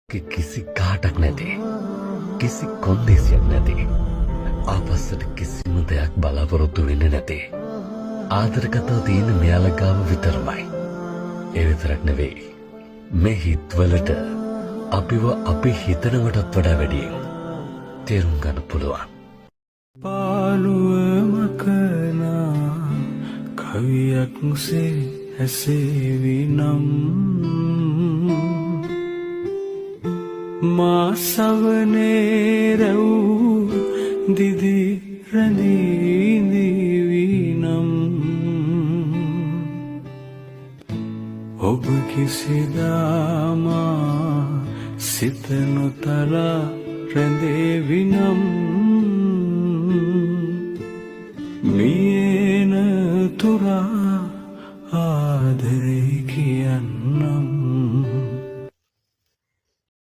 කිසි කාටක් නැති කිසි කොන්දේසියක් නැති ආපස්සට කිසිම දෙයක් බලාපොරොත්තු වෙන්නේ නැති ආදර කතාව තියෙන මෙයාලා ගාව විතරමයි. ඒ විතරක් නෙවෙයි මේ හිතවලට අපිව අපි හිතනවටත් වඩා වැඩියෙන් තේරුම් ගන්න පුළුවන්. පාළුවමකනා කවියක්සේ හැසේවි නම් මා සවනේ රැව් දිදි රැඳීදිවි නම් ඔබ කිසිදාමා සිත නොතලා රැඳේවි නම්